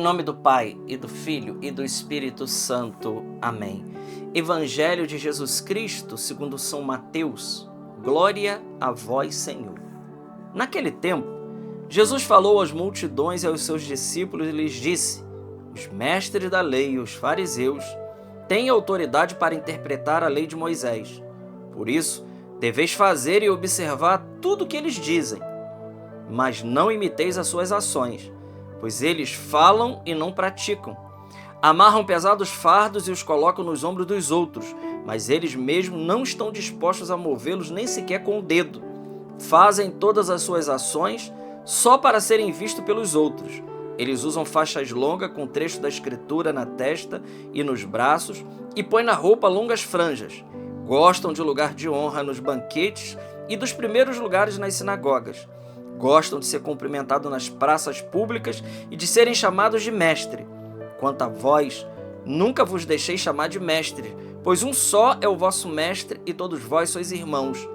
Em nome do Pai, e do Filho, e do Espírito Santo. Amém. Evangelho de Jesus Cristo, segundo São Mateus. Glória a vós, Senhor. Naquele tempo, Jesus falou às multidões e aos seus discípulos e lhes disse: os mestres da lei e os fariseus têm autoridade para interpretar a lei de Moisés. Por isso, deveis fazer e observar tudo o que eles dizem, mas não imiteis as suas ações, pois eles falam e não praticam. Amarram pesados fardos e os colocam nos ombros dos outros, mas eles mesmos não estão dispostos a movê-los nem sequer com o dedo. Fazem todas as suas ações só para serem vistos pelos outros. Eles usam faixas longas com trecho da Escritura na testa e nos braços e põem na roupa longas franjas. Gostam de lugar de honra nos banquetes e dos primeiros lugares nas sinagogas. Gostam de ser cumprimentados nas praças públicas e de serem chamados de mestre. Quanto a vós, nunca vos deixei chamar de mestre, pois um só é o vosso mestre e todos vós sois irmãos.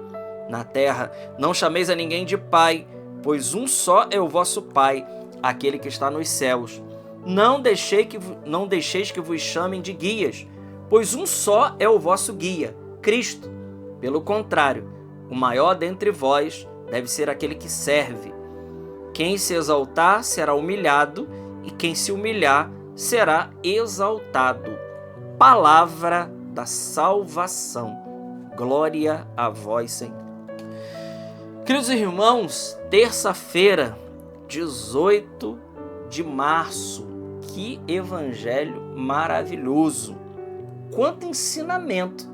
Na terra, não chameis a ninguém de pai, pois um só é o vosso Pai, aquele que está nos céus. Não deixeis que vos chamem de guias, pois um só é o vosso guia, Cristo. Pelo contrário, o maior dentre vós deve ser aquele que serve. Quem se exaltar será humilhado, e quem se humilhar será exaltado. Palavra da salvação. Glória a vós, Senhor. Queridos irmãos, terça-feira, 18 de março. Que evangelho maravilhoso! Quanto ensinamento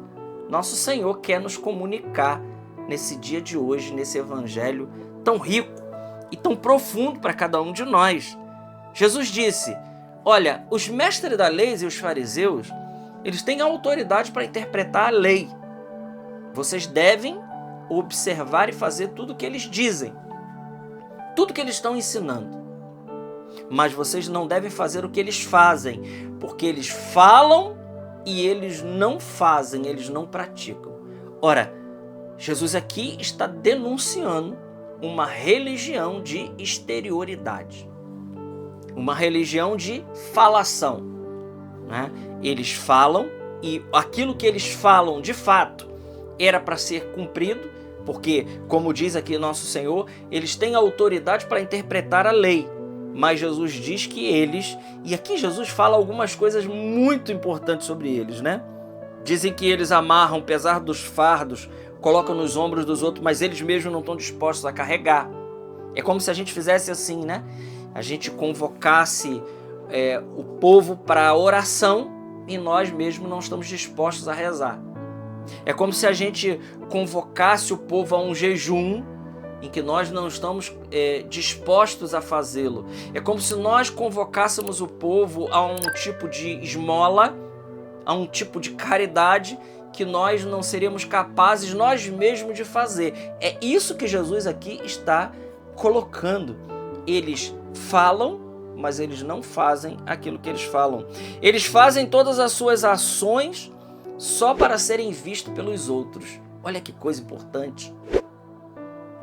nosso Senhor quer nos comunicar nesse dia de hoje, nesse evangelho tão rico e tão profundo para cada um de nós. Jesus disse: olha, os mestres da lei e os fariseus, eles têm autoridade para interpretar a lei. Vocês devem observar e fazer tudo o que eles dizem, tudo que eles estão ensinando. Mas vocês não devem fazer o que eles fazem, porque eles falam e eles não fazem, eles não praticam. Ora, Jesus aqui está denunciando uma religião de exterioridade, uma religião de falação, né? Eles falam e aquilo que eles falam de fato era para ser cumprido, porque, como diz aqui nosso Senhor, eles têm autoridade para interpretar a lei. Mas Jesus diz que eles, e aqui Jesus fala algumas coisas muito importantes sobre eles, né? Dizem que eles amarram pesar dos fardos, colocam nos ombros dos outros, mas eles mesmos não estão dispostos a carregar. É como se a gente fizesse assim, né? A gente convocasse o povo para a oração e nós mesmos não estamos dispostos a rezar. É como se a gente convocasse o povo a um jejum em que nós não estamos dispostos a fazê-lo. É como se nós convocássemos o povo a um tipo de esmola, a um tipo de caridade que nós não seríamos capazes nós mesmos de fazer. É isso que Jesus aqui está colocando. Eles falam, mas eles não fazem aquilo que eles falam. Eles fazem todas as suas ações só para serem vistos pelos outros. Olha que coisa importante.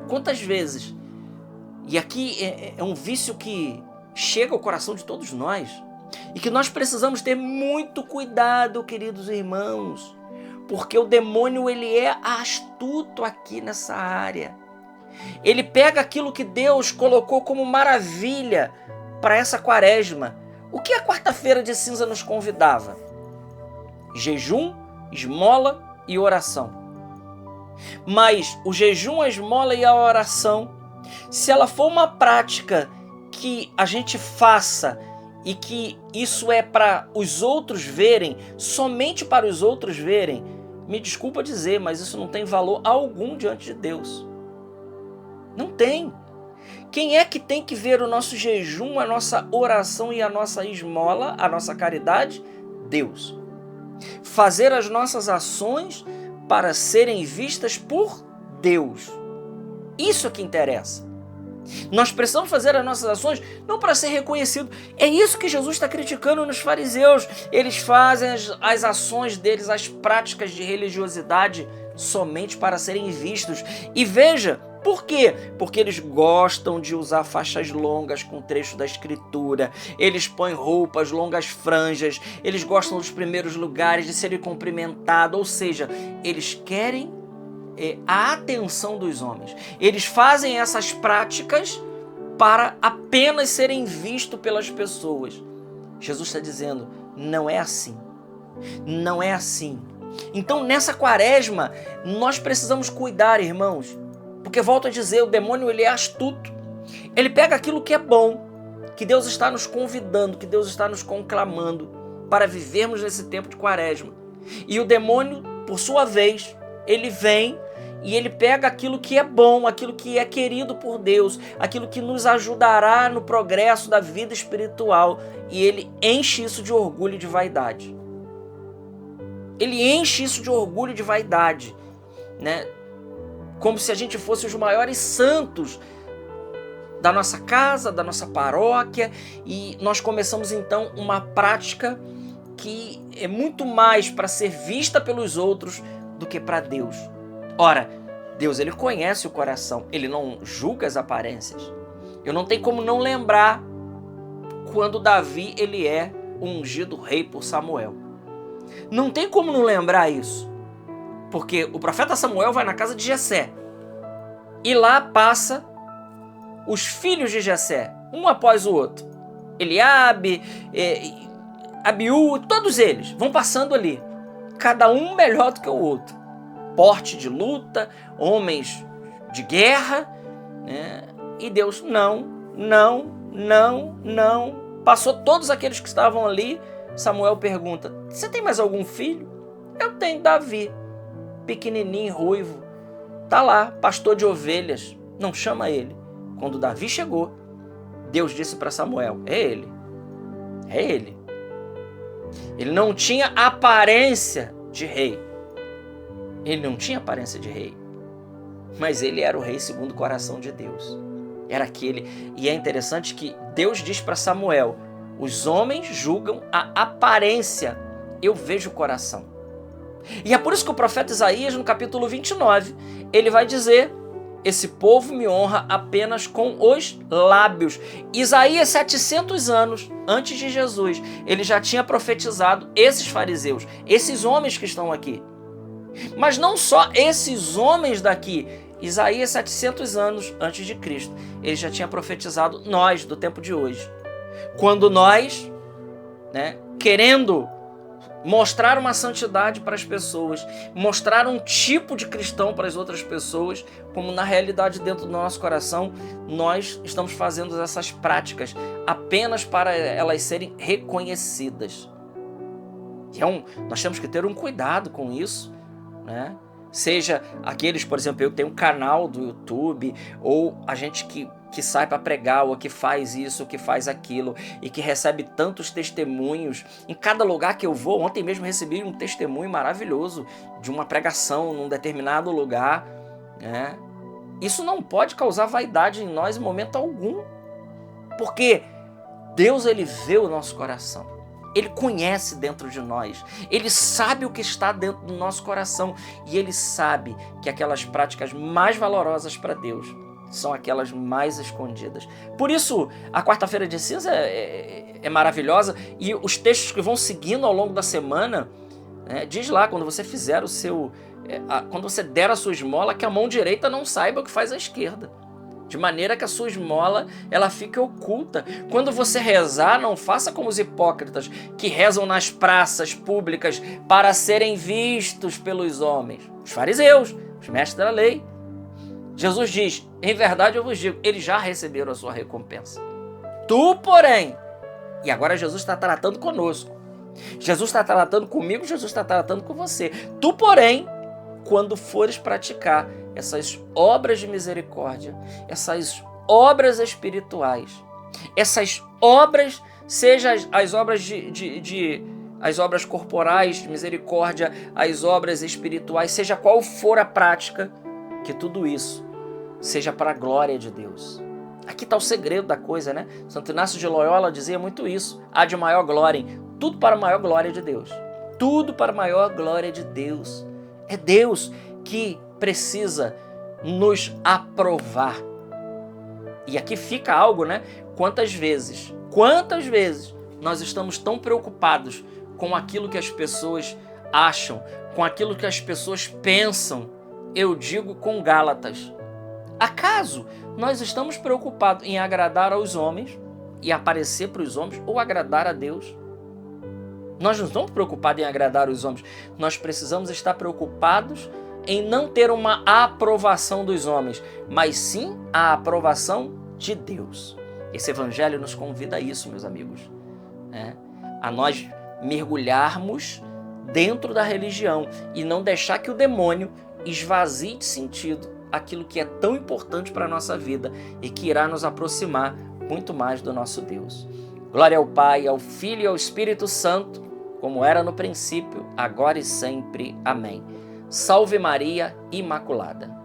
Quantas vezes, e aqui é um vício que chega ao coração de todos nós, e que nós precisamos ter muito cuidado, queridos irmãos, porque o demônio ele é astuto aqui nessa área. Ele pega aquilo que Deus colocou como maravilha para essa quaresma. O que a quarta-feira de cinza nos convidava? Jejum, esmola e oração. Mas o jejum, a esmola e a oração, se ela for uma prática que a gente faça e que isso é para os outros verem, somente para os outros verem, me desculpa dizer, mas isso não tem valor algum diante de Deus. Não tem. Quem é que tem que ver o nosso jejum, a nossa oração e a nossa esmola, a nossa caridade? Deus. Fazer as nossas ações para serem vistas por Deus. Isso é que interessa. Nós precisamos fazer as nossas ações não para ser reconhecido. É isso que Jesus está criticando nos fariseus. Eles fazem as ações deles, as práticas de religiosidade, somente para serem vistos. E veja Por quê? Porque eles gostam de usar faixas longas com trecho da Escritura, eles põem roupas, longas franjas, eles gostam dos primeiros lugares, de serem cumprimentados, ou seja, eles querem a atenção dos homens. Eles fazem essas práticas para apenas serem vistos pelas pessoas. Jesus está dizendo, não é assim. Não é assim. Então, nessa quaresma, nós precisamos cuidar, irmãos. Porque, volto a dizer, o demônio ele é astuto. Ele pega aquilo que é bom, que Deus está nos convidando, que Deus está nos conclamando para vivermos nesse tempo de quaresma. E o demônio, por sua vez, ele vem e ele pega aquilo que é bom, aquilo que é querido por Deus, aquilo que nos ajudará no progresso da vida espiritual, e ele enche isso de orgulho e de vaidade. Ele enche isso de orgulho e de vaidade, né? Como se a gente fosse os maiores santos da nossa casa, da nossa paróquia, e nós começamos então uma prática que é muito mais para ser vista pelos outros do que para Deus. Ora, Deus ele conhece o coração, ele não julga as aparências. Eu não tenho como não lembrar quando Davi ele é ungido rei por Samuel. Não tem como não lembrar isso. Porque o profeta Samuel vai na casa de Jessé. E lá passa os filhos de Jessé, um após o outro. Eliabe, Abiú, todos eles vão passando ali. Cada um melhor do que o outro. Porte de luta, homens de guerra. Né? E Deus, não. Passou todos aqueles que estavam ali. Samuel pergunta, você tem mais algum filho? Eu tenho Davi, pequenininho, ruivo. Tá lá, pastor de ovelhas. Não chama ele. Quando Davi chegou, Deus disse para Samuel, é ele. É ele. Ele não tinha aparência de rei. Ele não tinha aparência de rei. Mas ele era o rei segundo o coração de Deus. Era aquele. E é interessante que Deus diz para Samuel, os homens julgam a aparência, eu vejo o coração. E é por isso que o profeta Isaías, no capítulo 29, ele vai dizer, esse povo me honra apenas com os lábios. Isaías, 700 anos antes de Jesus, ele já tinha profetizado esses fariseus, esses homens que estão aqui. Mas não só esses homens daqui, Isaías, 700 anos antes de Cristo, ele já tinha profetizado nós, do tempo de hoje. Quando nós, querendo mostrar uma santidade para as pessoas, mostrar um tipo de cristão para as outras pessoas, como na realidade dentro do nosso coração, nós estamos fazendo essas práticas apenas para elas serem reconhecidas. Então, nós temos que ter um cuidado com isso, né? Seja aqueles, por exemplo, eu tenho um canal do YouTube, ou a gente que sai para pregar, ou que faz isso, ou que faz aquilo, e que recebe tantos testemunhos. Em cada lugar que eu vou, ontem mesmo recebi um testemunho maravilhoso de uma pregação num determinado lugar. Né? Isso não pode causar vaidade em nós em momento algum, porque Deus ele vê o nosso coração. Ele conhece dentro de nós, ele sabe o que está dentro do nosso coração, e ele sabe que aquelas práticas mais valorosas para Deus são aquelas mais escondidas. Por isso, a quarta-feira de cinza é maravilhosa, e os textos que vão seguindo ao longo da semana, diz lá, quando você fizer o seu, quando você der a sua esmola, que a mão direita não saiba o que faz a esquerda. De maneira que a sua esmola ela fique oculta. Quando você rezar, não faça como os hipócritas que rezam nas praças públicas para serem vistos pelos homens. Os fariseus, os mestres da lei. Jesus diz, em verdade eu vos digo, eles já receberam a sua recompensa. Tu, porém, e agora Jesus está tratando conosco. Jesus está tratando comigo, Jesus está tratando com você. Tu, porém, quando fores praticar essas obras de misericórdia, essas obras espirituais, essas obras, seja as obras as obras corporais de misericórdia, as obras espirituais, seja qual for a prática, que tudo isso seja para a glória de Deus. Aqui está o segredo da coisa, né? Santo Inácio de Loyola dizia muito isso, há de maior glória em tudo para a maior glória de Deus. Tudo para a maior glória de Deus. É Deus que precisa nos aprovar. E aqui fica algo, né? Quantas vezes nós estamos tão preocupados com aquilo que as pessoas acham, com aquilo que as pessoas pensam? Eu digo com Gálatas. Acaso nós estamos preocupados em agradar aos homens e aparecer para os homens ou agradar a Deus? Nós não estamos preocupados em agradar os homens. Nós precisamos estar preocupados em não ter uma aprovação dos homens, mas sim a aprovação de Deus. Esse evangelho nos convida a isso, meus amigos, a nós mergulharmos dentro da religião e não deixar que o demônio esvazie de sentido aquilo que é tão importante para a nossa vida e que irá nos aproximar muito mais do nosso Deus. Glória ao Pai, ao Filho e ao Espírito Santo, como era no princípio, agora e sempre. Amém. Salve Maria Imaculada.